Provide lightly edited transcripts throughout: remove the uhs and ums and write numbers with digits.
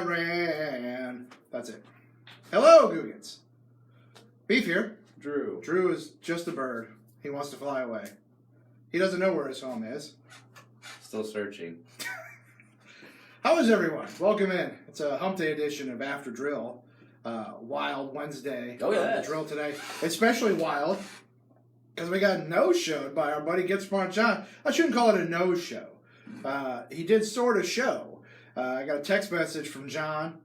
ran. That's it. Hello, Googans. Beef here. Drew. Drew is just a bird. He wants to fly away. He doesn't know where his home is. Still searching. How is everyone? Welcome in. It's a hump day edition of After Drill. Wild Wednesday. Oh, yeah. The drill today. Especially wild because we got no-showed by our buddy Get Smart John. I shouldn't call it a no-show. He did sort of show. I got a text message from John,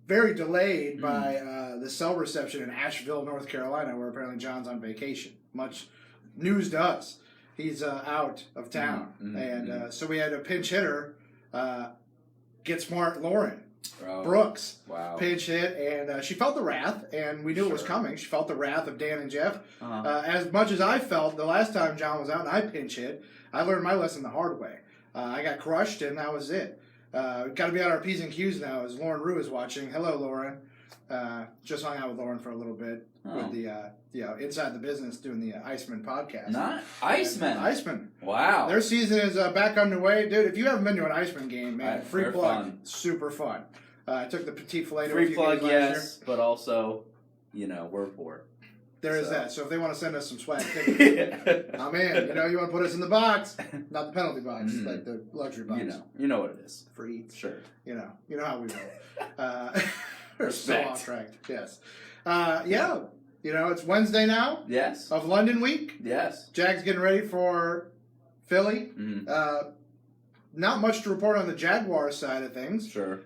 very delayed by the cell reception in Asheville, North Carolina, where apparently John's on vacation. Much news to us. He's out of town. So we had a pinch hitter, Get Smart Lauren Brooks. Wow. Pinch hit, and she felt the wrath, and we knew it was coming. She felt the wrath of Dan and Jeff. As much as I felt the last time John was out and I pinch hit, I learned my lesson the hard way. I got crushed, and that was it. Got to be on our P's and Q's now as Lauren Rue is watching. Hello, Lauren. Just hung out with Lauren for a little bit with the Inside the Business doing the Iceman podcast. Not Iceman. Iceman. Wow. Their season is back underway. Dude, if you haven't been to an Iceman game, man, free plug. Fun. Super fun. I took the Petit Filet to a Free few plug, games last yes, but also, we're poor. There is that. So if they want to send us some swag tickets, I'm in. You want to put us in the box, not the penalty box, like the luxury box. You know what it is. Free. Sure. You know how we roll. Respect. So off track. Yes. It's Wednesday now. Yes. Of London week. Yes. Jags getting ready for Philly. Not much to report on the Jaguars side of things. Sure.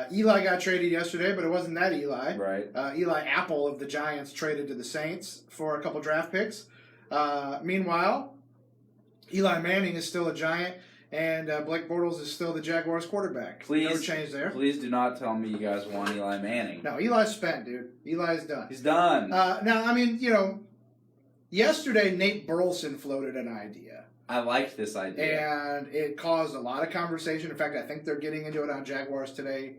Eli got traded yesterday, but it wasn't that Eli. Right. Eli Apple of the Giants traded to the Saints for a couple draft picks. Meanwhile, Eli Manning is still a Giant, and Blake Bortles is still the Jaguars quarterback. Please, no change there. Please do not tell me you guys want Eli Manning. No, Eli's spent, dude. Eli's done. He's done. Yesterday Nate Burleson floated an idea. I liked this idea. And it caused a lot of conversation. In fact, I think they're getting into it on Jaguars Today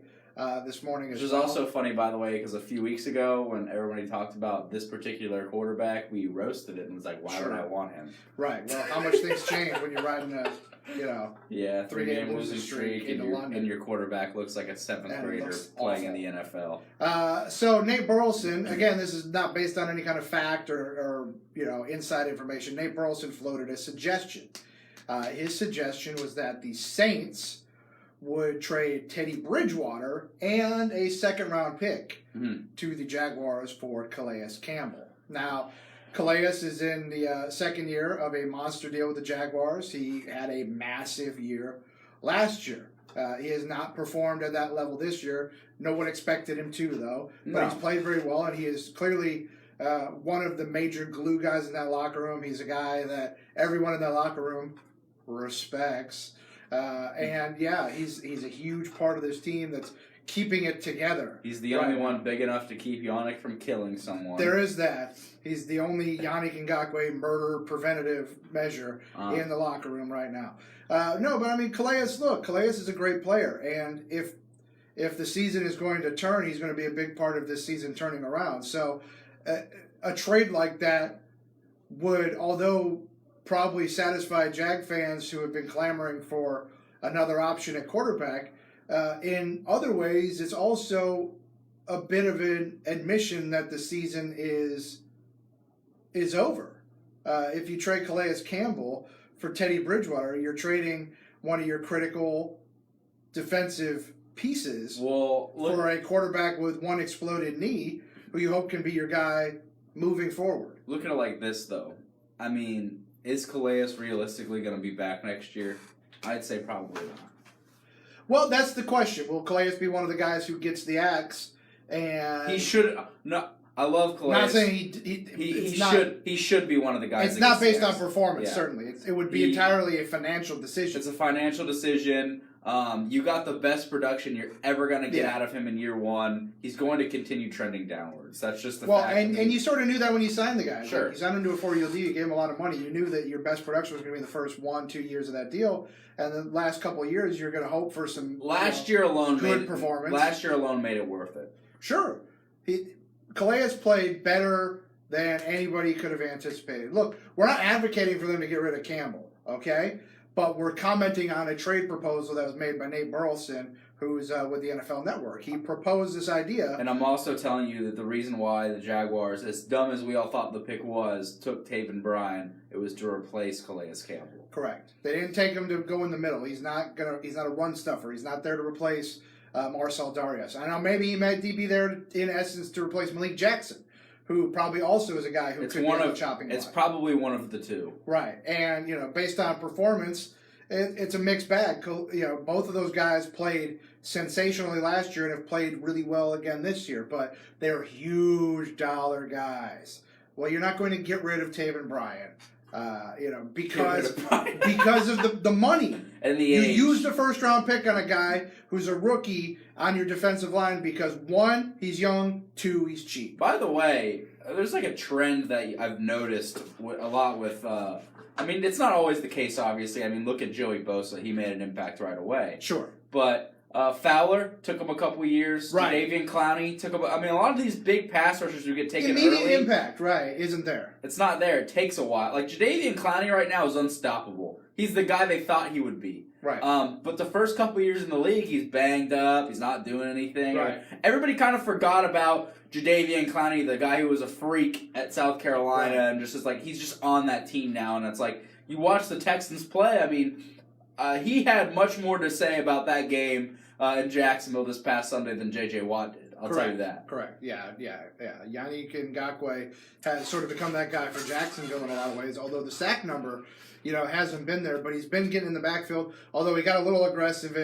this morning as well. Which is also funny, by the way, because a few weeks ago when everybody talked about this particular quarterback, we roasted it and was like, why would I want him? Right. Well, how much things change when you're riding a, 3-game losing streak and your quarterback looks like a 7th grader playing in the NFL. So Nate Burleson, again, this is not based on any kind of fact or inside information. Nate Burleson floated a suggestion. His suggestion was that the Saints would trade Teddy Bridgewater and a second-round pick to the Jaguars for Calais Campbell. Now, Calais is in the second year of a monster deal with the Jaguars. He had a massive year last year. He has not performed at that level this year. No one expected him to, though. But he's played very well, and he is clearly one of the major glue guys in that locker room. He's a guy that everyone in that locker room respects. He's a huge part of this team that's keeping it together. He's the only one big enough to keep Yannick from killing someone. There is that. He's the only Yannick Ngakoue murder preventative measure in the locker room right now. Calais is a great player, and if the season is going to turn, he's going to be a big part of this season turning around. So a trade like that would, although probably satisfy Jag fans who have been clamoring for another option at quarterback, in other ways, it's also a bit of an admission that the season is over. If you trade Calais Campbell for Teddy Bridgewater, you're trading one of your critical defensive pieces for a quarterback with one exploded knee who you hope can be your guy moving forward. Look at it like this, though. Is Calais realistically going to be back next year? I'd say probably not. Well, that's the question. Will Calais be one of the guys who gets the axe? And he should. No, I love Calais. Not saying he should be one of the guys. It's not based on performance. Certainly, it would be entirely a financial decision. It's a financial decision. You got the best production you're ever going to get out of him in year one. He's going to continue trending downwards. That's just the fact. And you sort of knew that when you signed the guy. Sure. Like, you signed him to a 4-year deal. You gave him a lot of money. You knew that your best production was going to be in the first 1-2 years of that deal. And the last couple of years, you're going to hope for some good performance. Last year alone made it worth it. Sure. Calais played better than anybody could have anticipated. Look, we're not advocating for them to get rid of Campbell, okay? But we're commenting on a trade proposal that was made by Nate Burleson, who's with the NFL Network. He proposed this idea. And I'm also telling you that the reason why the Jaguars, as dumb as we all thought the pick was, took Taven Bryan, it was to replace Calais Campbell. Correct. They didn't take him to go in the middle. He's not a run stuffer. He's not there to replace Marcel Darius. I know maybe he might be there in essence to replace Malik Jackson, who probably also is a guy who could be on the chopping block. It's probably one of the two. Right. And, based on performance, it's a mixed bag. Both of those guys played sensationally last year and have played really well again this year, but they're huge dollar guys. Well, you're not going to get rid of Taven Bryan, because of the money. And the you age. used a first-round pick on a guy who's a rookie on your defensive line because, 1, he's young, 2, he's cheap. By the way, there's like a trend that I've noticed a lot with... it's not always the case, obviously. Look at Joey Bosa. He made an impact right away. Sure. But Fowler took him a couple years. Right. Jadeveon Clowney took him... a lot of these big pass rushers who get taken Immediate early... impact, right, isn't there. It's not there. It takes a while. Like, Jadeveon Clowney right now is unstoppable. He's the guy they thought he would be. Right. But the first couple years in the league, he's banged up. He's not doing anything. Right. Everybody kind of forgot about Jadeveon Clowney, the guy who was a freak at South Carolina, right. and just like he's just on that team now. And it's like you watch the Texans play. He had much more to say about that game in Jacksonville this past Sunday than J.J. Watt did. I'll tell you that. Correct. Yeah. Yannick Ngakoue has sort of become that guy for Jacksonville in a lot of ways, although the sack number, hasn't been there, but he's been getting in the backfield, although he got a little aggressive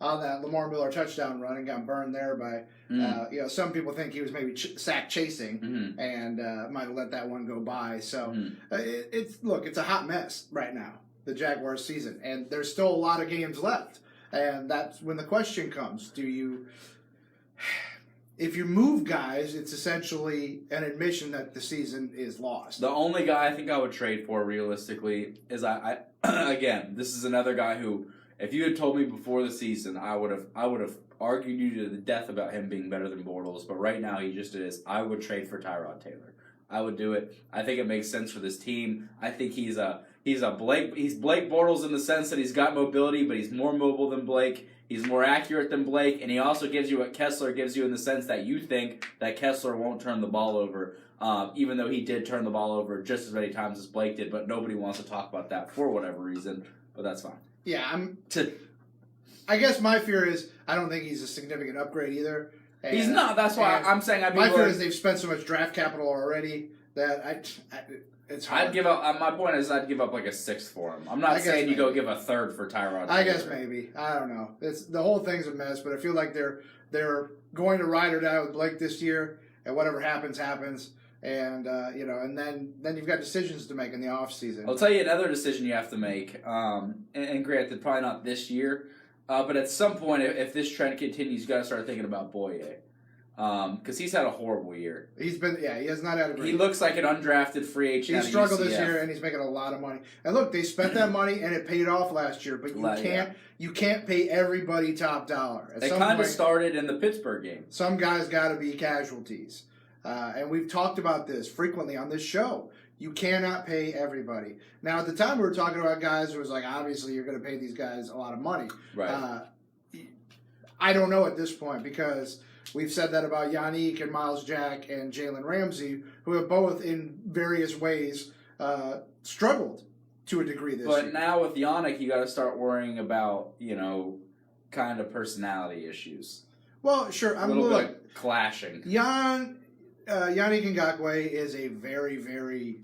on that Lamar Miller touchdown run and got burned there by, some people think he was maybe sack chasing and might have let that one go by. So it's a hot mess right now, the Jaguars season, and there's still a lot of games left. And that's when the question comes, if you move guys, it's essentially an admission that the season is lost. The only guy I think I would trade for realistically is I again, this is another guy who, if you had told me before the season, I would have argued you to the death about him being better than Bortles, but right now he just is. I would trade for Tyrod Taylor. I would do it. I think it makes sense for this team. I think he's Blake Bortles in the sense that he's got mobility, but he's more mobile than Blake. He's more accurate than Blake, and he also gives you what Kessler gives you in the sense that you think that Kessler won't turn the ball over, even though he did turn the ball over just as many times as Blake did, but nobody wants to talk about that for whatever reason, but that's fine. Yeah, I guess my fear is I don't think he's a significant upgrade either. And, he's not. That's why I'm saying my fear is they've spent so much draft capital already that it's hard. I'd give up. My point is, I'd give up like a sixth for him. I'm not saying you go give a third for Tyrod. I guess maybe. I don't know. The whole thing's a mess, but I feel like they're going to ride or die with Blake this year, and whatever happens, happens. And and then you've got decisions to make in the off season. I'll tell you another decision you have to make. And granted, probably not this year, but at some point, if this trend continues, you got to start thinking about Boye. Because he's had a horrible year. He has not had a great year. He looks like an undrafted free agent. He struggled this year, and he's making a lot of money. And look, they spent that money, and it paid off last year. But you can't pay everybody top dollar. They kind of started in the Pittsburgh game. Some guys got to be casualties, and we've talked about this frequently on this show. You cannot pay everybody. Now, at the time, we were talking about guys who was like, obviously, you're going to pay these guys a lot of money. Right. I don't know at this point because we've said that about Yannick and Miles Jack and Jalen Ramsey, who have both in various ways struggled to a degree this year. But now with Yannick, you got to start worrying about, kind of personality issues. Well, sure. A little bit of clashing. Yannick Ngakoue is a very, very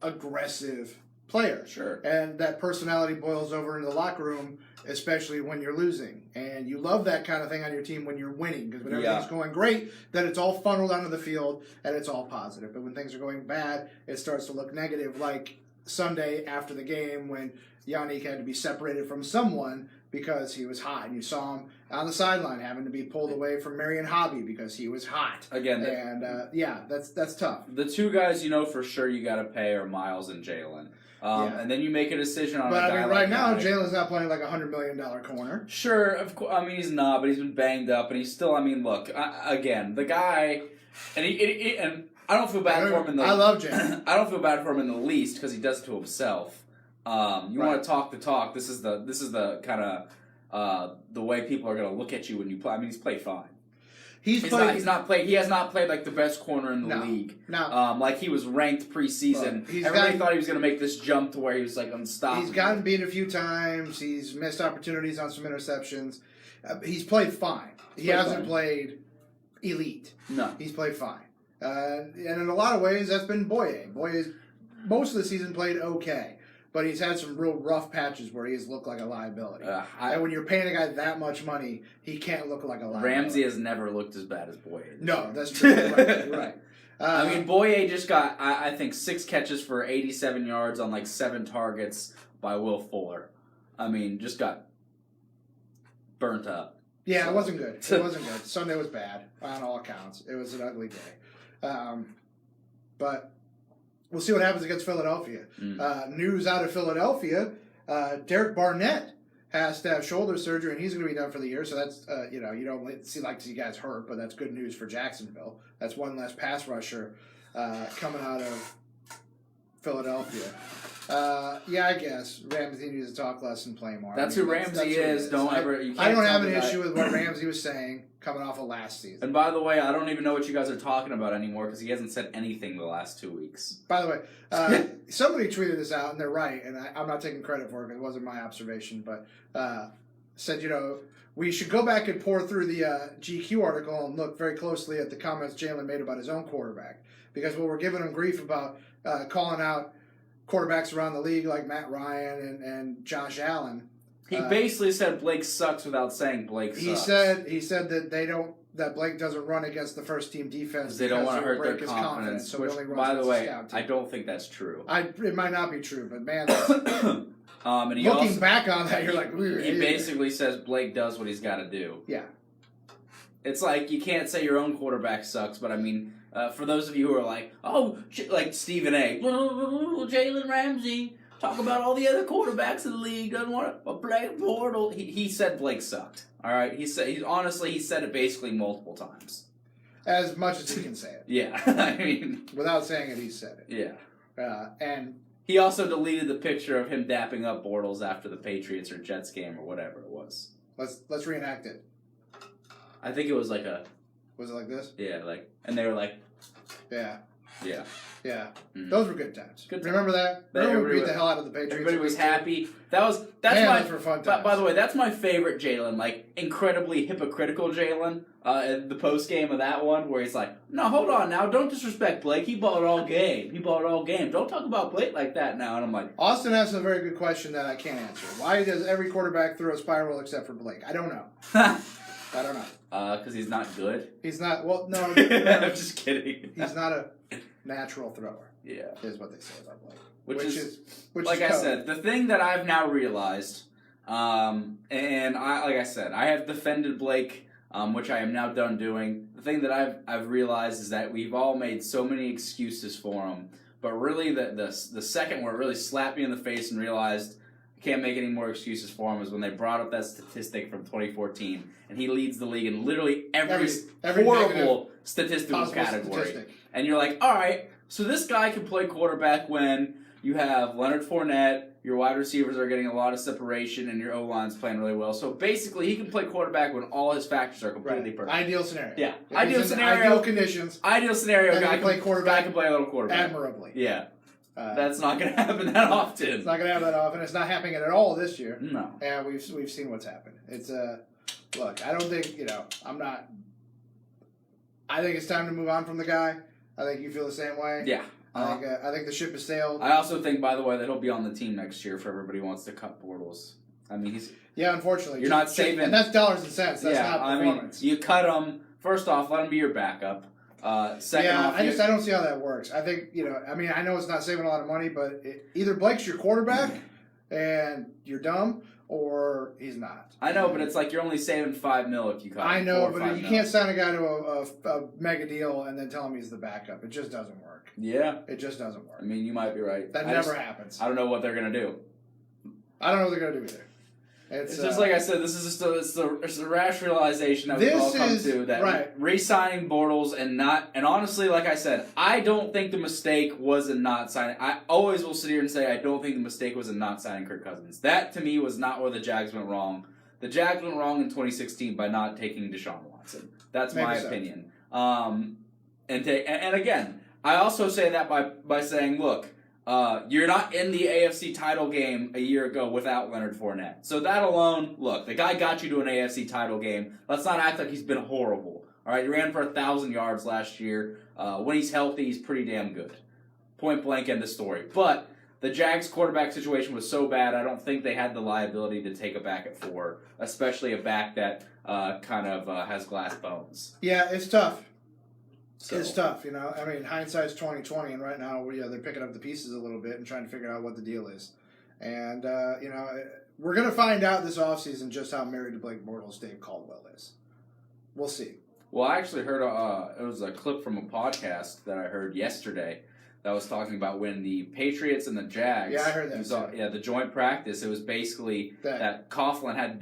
aggressive player. Sure. And that personality boils over into the locker room, especially when you're losing. And you love that kind of thing on your team when you're winning, because when everything's going great, then it's all funneled onto the field and it's all positive. But when things are going bad, it starts to look negative, like Sunday after the game when Yannick had to be separated from someone because he was hot. And you saw him on the sideline having to be pulled away from Marion Hobby because he was hot. Again. That's tough. The two guys for sure you got to pay are Miles and Jalen. And then you make a decision on. But a guy right now, Yannick. Jalen's not playing like $100 million corner. Sure, of course. He's not, but he's been banged up, and he's still. Look, again, the guy, and and I don't feel bad for him. I love Jalen. I don't feel bad for him in the least because he does it to himself. You want to talk the talk. This is the kind of the way people are going to look at you when you play. I mean, he's played fine. He has not played like the best corner in the league. No. Like he was ranked preseason. Everybody thought he was going to make this jump to where he was like unstoppable. He's gotten beat a few times. He's missed opportunities on some interceptions. He's played fine. He hasn't played elite. No. He's played fine. And in a lot of ways, that's been Boye. Boye's most of the season played okay. But he's had some real rough patches where he's looked like a liability. And when you're paying a guy that much money, he can't look like a liability. Ramsey has never looked as bad as Boye. No, that's true. Right. I mean, Boye just got, I think, 6 catches for 87 yards on like 7 targets by Will Fuller. I mean, just got burnt up. Yeah, so. It wasn't good. It wasn't good. Sunday was bad on all accounts. It was an ugly day. But we'll see what happens against Philadelphia. News out of Philadelphia, Derek Barnett has to have shoulder surgery, and he's going to be done for the year. So that's, you don't like to see guys hurt, but that's good news for Jacksonville. That's one less pass rusher coming out of Philadelphia. I guess Ramsey needs to talk less and play more. That's who Ramsey is. I don't have an issue with what Ramsey was saying coming off of last season. And by the way, I don't even know what you guys are talking about anymore because he hasn't said anything the last 2 weeks. By the way, somebody tweeted this out, and they're right, and I'm not taking credit for it because it wasn't my observation, but said, we should go back and pour through the GQ article and look very closely at the comments Jalen made about his own quarterback. Because what we're giving him grief about calling out quarterbacks around the league like Matt Ryan and Josh Allen. He basically said Blake sucks without saying Blake sucks. He said that that Blake doesn't run against the first team defense. They don't want to hurt their confidence. So which, by the way, I don't think that's true. It might not be true, but man, and looking back on that, you're like, he basically says Blake does what he's got to do. Yeah, it's like you can't say your own quarterback sucks, but I mean. For those of you who are like, like Stephen A. Jalen Ramsey, talk about all the other quarterbacks in the league, doesn't want to play portal. He said Blake sucked. All right, he said it basically multiple times. As much as he can say it. Yeah, I mean, without saying it, he said it. Yeah, and he also deleted the picture of him dapping up Bortles after the Patriots or Jets game or whatever it was. Let's reenact it. I think it was like a. Was it like this? Yeah, and they were like. Yeah. Yeah. Yeah. Mm-hmm. Those were good times. Remember that? Remember we beat the hell out of the Patriots. Everybody was happy. That's those were fun times. By the way, that's my favorite Jalen. Like incredibly hypocritical Jalen. In the post game of that one, where he's like, "No, hold on now, don't disrespect Blake. He bought all game. Don't talk about Blake like that now." And I'm like, Austin asked a very good question that I can't answer. Why does every quarterback throw a spiral except for Blake? I don't know. I don't know. Because he's not good. He's not. Well, no. I'm just kidding. He's not a natural thrower. Yeah, is what they say about Blake. Which is like I said, the thing that I've now realized, and like I said, I have defended Blake, which I am now done doing. The thing that I've realized is that we've all made so many excuses for him, but really the second where it really slapped me in the face and realized. Can't make any more excuses for him is when they brought up that statistic from 2014, and he leads the league in literally every horrible statistical category. Statistic. And you're like, all right, so this guy can play quarterback when you have Leonard Fournette, your wide receivers are getting a lot of separation, and your O-line's playing really well. So basically, he can play quarterback when all his factors are completely perfect. Ideal scenario. Yeah. Ideal scenario. Ideal conditions. Ideal scenario. Guy can play quarterback. Guy can play a little quarterback. Admirably. Yeah. That's not going to happen that often. It's not going to happen that often. It's not happening at all this year. No. And we've seen what's happened. It's look, I don't think, I'm not. I think it's time to move on from the guy. I think you feel the same way. Yeah. I think the ship has sailed. I also think, by the way, that he'll be on the team next year if everybody wants to cut Bortles. I mean, unfortunately. You're not saving. And that's dollars and cents. That's not performance. I mean, you cut him. First off, let him be your backup. Second off, I don't see how that works. I think, I know it's not saving a lot of money, but either Blake's your quarterback and you're dumb, or he's not. I know, but it's like you're only saving $5 million if you cut him. I know, but you can't sign a guy to a mega deal and then tell him he's the backup. It just doesn't work. Yeah. It just doesn't work. I mean, you might be right. That never happens. I don't know what they're going to do. I don't know what they're going to do either. It's just like I said. This is just it's the rash realization that we've all come to that re-signing Bortles and honestly, like I said, I don't think the mistake was in not signing. I always will sit here and say I don't think the mistake was in not signing Kirk Cousins. That to me was not where the Jags went wrong. the Jags went wrong in 2016 by not taking Deshaun Watson. That's my opinion. And again, I also say that by saying, look, you're not in the AFC title game a year ago without Leonard Fournette. So that alone, look, the guy got you to an AFC title game. Let's not act like he's been horrible. All right, he ran for 1,000 yards last year. When he's healthy, he's pretty damn good. Point blank, end of story. But the Jags quarterback situation was so bad, I don't think they had the liability to take a back at 4, especially a back that kind of has glass bones. Yeah, it's tough. So. It's tough, you know. I mean, hindsight's 20/20, and right now, they're picking up the pieces a little bit and trying to figure out what the deal is. And you know, we're gonna find out this offseason just how married to Blake Bortles Dave Caldwell is. We'll see. Well, I actually heard it was a clip from a podcast that I heard yesterday that was talking about when the Patriots and the Jags. Yeah, I heard that. The joint practice. It was basically that Coughlin had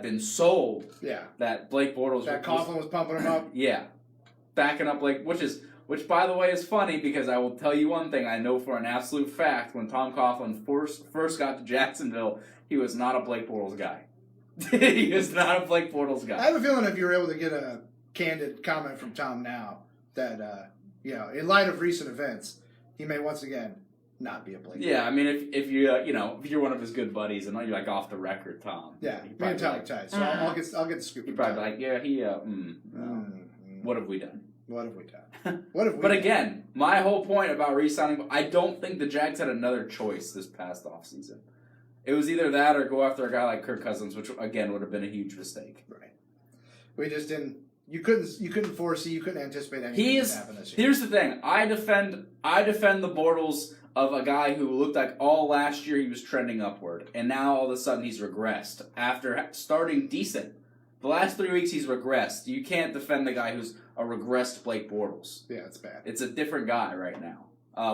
been sold. Yeah. That Blake Bortles. That Coughlin was pumping him up. Yeah. Backing up, which by the way is funny because I will tell you one thing I know for an absolute fact: when Tom Coughlin first got to Jacksonville, he was not a Blake Bortles guy. He was not a Blake Bortles guy. I have a feeling if you were able to get a candid comment from Tom now, that you know, in light of recent events, he may once again not be a Blake. Yeah, I mean, if you if you're one of his good buddies and you're like off the record, Tom. Yeah, me and Tom are tight, so I'll get the scoop. He'd probably be like, yeah, what have we done? What have we done? What have we But done? again, my whole point about re-signing, I don't think the Jags had another choice this past offseason. It was either that or go after a guy like Kirk Cousins, which again would have been a huge mistake. Right. We just didn't. You couldn't foresee. You couldn't anticipate anything to happen this year. Here's the thing. I defend the Bortles of a guy who looked like all last year he was trending upward, and now all of a sudden he's regressed after starting decent. The last 3 weeks he's regressed. You can't defend the guy who's a regressed Blake Bortles. Yeah, it's bad. It's a different guy right now.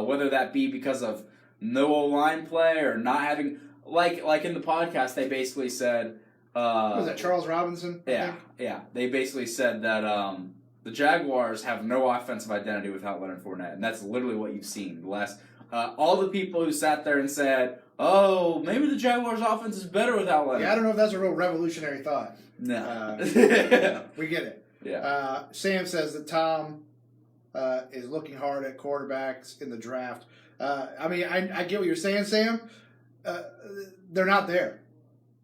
Whether that be because of no O-line play or not having, like in the podcast, they basically said. Was that Charles Robinson? Yeah. They basically said that the Jaguars have no offensive identity without Leonard Fournette, and that's literally what you've seen. The last all the people who sat there and said, "Oh, maybe the Jaguars' offense is better without Leonard." Yeah, I don't know if that's a real revolutionary thought. No, we get it. Yeah. Sam says that Tom is looking hard at quarterbacks in the draft. I mean, I get what you're saying, Sam. They're not there.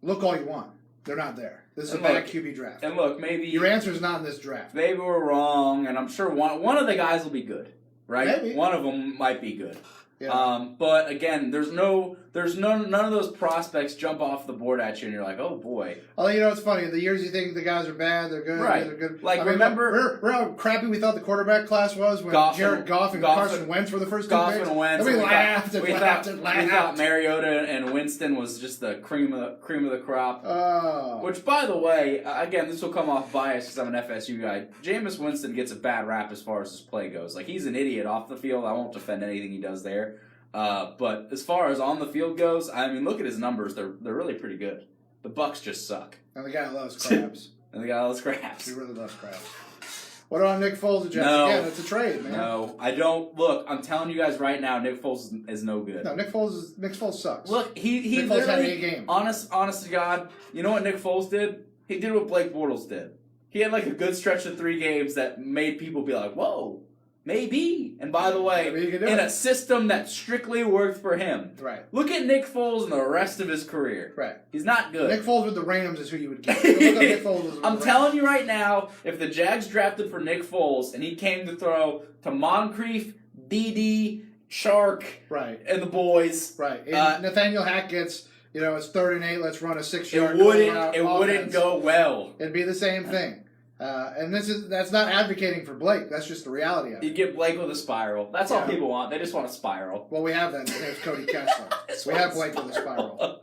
Look all you want. They're not there. This is a bad QB draft. And look, maybe your answer is not in this draft. Maybe we're wrong, and I'm sure one of the guys will be good, right? Maybe. One of them might be good. Yeah. But again, none of those prospects jump off the board at you, and you're like, oh boy. Although you know it's funny, the years you think the guys are bad, they're good, right? They're good. Like remember remember how crappy we thought the quarterback class was when Jared Goff and Carson Wentz were the first two picks. Goff and Wentz. And we laughed and laughed. We thought Mariota and Winston was just the cream of the crop. Oh. Which, by the way, again, this will come off biased because I'm an FSU guy. Jameis Winston gets a bad rap as far as his play goes. Like he's an idiot off the field. I won't defend anything he does there. But as far as on the field goes, I mean, look at his numbers. They're really pretty good. The Bucs just suck. And the guy loves crabs. He really loves crabs. What about Nick Foles and Jets? No. Again, it's a trade, man. No, I don't. Look, I'm telling you guys right now, Nick Foles is no good. No, Nick Foles sucks. Look, he Nick Foles had 8 games. Honest to God, you know what Nick Foles did? He did what Blake Bortles did. He had like a good stretch of 3 games that made people be like, whoa. Maybe. And by the way, in a system that strictly worked for him. Right. Look at Nick Foles and the rest of his career. Right. He's not good. Nick Foles with the Rams is who you would get. Nick Foles I'm telling you right now, if the Jags drafted for Nick Foles and he came to throw to Moncrief, DD, Shark, right, and the boys. Right. And Nathaniel Hackett's, it's 3rd and 8, let's run a 6-yard It wouldn't go well. It'd be the same thing. And that's not advocating for Blake. That's just the reality of it. You get Blake with a spiral. That's all people want. They just want a spiral. Well, we have that. His name's Cody Kessler. We have Blake with a spiral.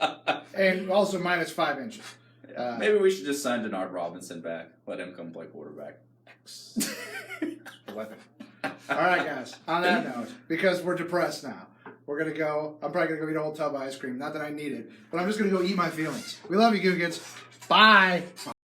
And also minus 5 inches. Maybe we should just sign Denard Robinson back. Let him come play quarterback. All right, guys. On that note, because we're depressed now, we're going to go. I'm probably going to go eat a whole tub of ice cream. Not that I need it, but I'm just going to go eat my feelings. We love you, Googans. Bye.